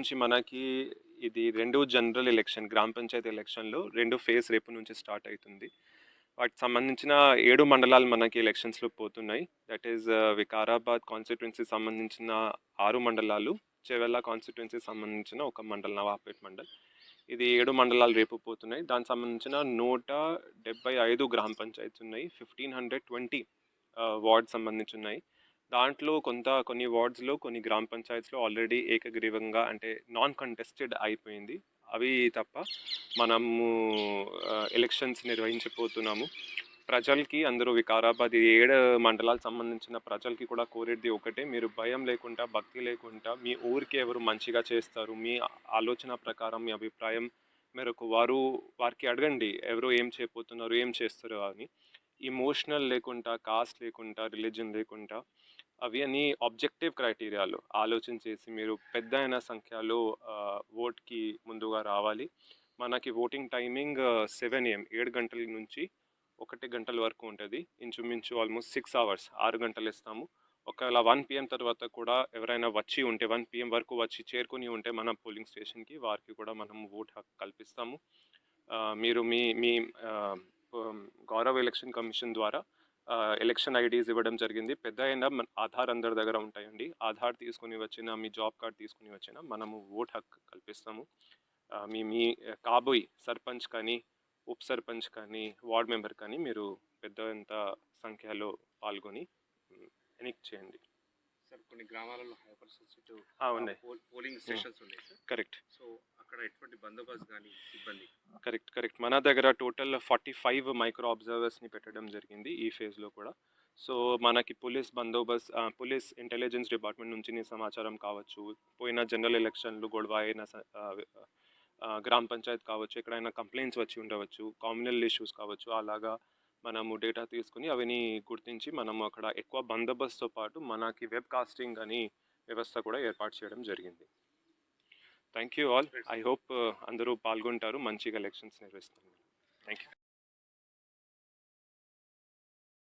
నుంచి మనకి ఇది 2 జనరల్ ఎలక్షన్ గ్రామ పంచాయతీ ఎలక్షన్‌లో 2 ఫేజ్ రేపు నుంచి స్టార్ట్ అయితుంది. వాటికి సంబంధించిన 7 మండలాలు మనకి ఎలక్షన్స్‌లో పోతున్నాయి. దట్ ఈస్ వికారాబాద్ కాన్స్టిట్యుయెన్సీకి సంబంధించిన 6 మండలాలు, చెవెళ్ళ కాన్స్టిట్యుయెన్సీకి సంబంధించిన ఒక మండలం నవాబ్‌పేట్ మండల్. ఇది 7 మండలాలు రేపు పోతున్నాయి. దానికి సంబంధించిన 175 గ్రామ పంచాయతీస్ ఉన్నాయి. 1520 వార్డ్ సంబంధించి ఉన్నాయి. దాంట్లో కొన్ని వార్డ్స్‌లో కొన్ని గ్రామ పంచాయతీస్‌లో ఆల్రెడీ ఏకగ్రీవంగా అంటే నాన్ కంటెస్టెడ్ అయిపోయింది. అవి తప్ప మనము ఎలక్షన్స్ నిర్వహించబోతున్నాము. ప్రజలకి అందరూ వికారాబాద్ ఈ 7 మండలాలకు సంబంధించిన ప్రజలకి కూడా కోరేది ఒకటే, మీరు భయం లేకుండా, భక్తి లేకుండా మీ ఊరికి ఎవరు మంచిగా చేస్తారు, మీ ఆలోచన ప్రకారం మీ అభిప్రాయం మేరకు వారికి అడగండి ఎవరు ఏం చేయబోతున్నారు, ఏం చేస్తారు అని. ఇమోషనల్ లేకుండా, కాస్ట్ లేకుండా, రిలీజన్ లేకుండా అవి అన్ని ఆబ్జెక్టివ్ క్రైటీరియాలు ఆలోచించేసి మీరు పెద్ద అయిన సంఖ్యలో ఓట్కి ముందుగా రావాలి. మనకి ఓటింగ్ టైమింగ్ 7 AM 7 గంటల నుంచి 1 గంటల వరకు ఉంటుంది. ఇంచుమించు ఆల్మోస్ట్ 6 అవర్స్ 6 గంటలు ఇస్తాము. ఒకవేళ 1 PM తర్వాత కూడా ఎవరైనా వచ్చి ఉంటే 1 PM వరకు వచ్చి చేరుకొని ఉంటే మన పోలింగ్ స్టేషన్కి వారికి కూడా మనం ఓట్ హక్కు కల్పిస్తాము. మీరు మీ మీ గౌరవ ఎలక్షన్ కమిషన్ ద్వారా ఎలక్షన్ ఐడీస్ ఇవ్వడం జరిగింది. పెద్ద అయినా ఆధార్ అందరి దగ్గర ఉంటాయండి. ఆధార్ తీసుకుని వచ్చిన, మీ జాబ్ కార్డ్ తీసుకుని వచ్చిన మనము ఓట్ హక్కు కల్పిస్తాము. మీ మీ కాబోయ్ సర్పంచ్ కానీ, ఉప సర్పంచ్ కానీ, వార్డ్ మెంబర్ కానీ మీరు పెద్ద సంఖ్యలో పాల్గొని ఎన్నిక చేయండి. సార్ కొన్ని గ్రామాలలో హైపర్ సెన్సిటివ్ ఉన్నాయి పోలింగ్ స్టేషన్స్ ఉన్నాయి సార్. కరెక్ట్. సో అక్కడ ఎటువంటి బందోబస్తు కానీ సిబ్బంది? కరెక్ట్. మన దగ్గర టోటల్ 45 మైక్రో అబ్జర్వర్స్ని పెట్టడం జరిగింది ఈ ఫేజ్లో కూడా. సో మనకి పోలీస్ ఇంటెలిజెన్స్ డిపార్ట్మెంట్ నుంచి సమాచారం కావచ్చు, పోయిన జనరల్ ఎలక్షన్లు గొడవ అయిన గ్రామ పంచాయత్ కావచ్చు, ఎక్కడైనా కంప్లైంట్స్ వచ్చి ఉండవచ్చు, కామ్యూనల్ ఇష్యూస్ కావచ్చు, అలాగా మనము డేటా తీసుకుని అవిని గుర్తించి మనము అక్కడ ఎక్కువ బందోబస్తుతో పాటు మనకి వెబ్ కాస్టింగ్ అని వ్యవస్థ కూడా ఏర్పాటు చేయడం జరిగింది. Thank you all. I hope అందరూ పాల్గొంటారు, మంచిగా ఎలక్షన్స్ నిర్వహిస్తారు. Thank you.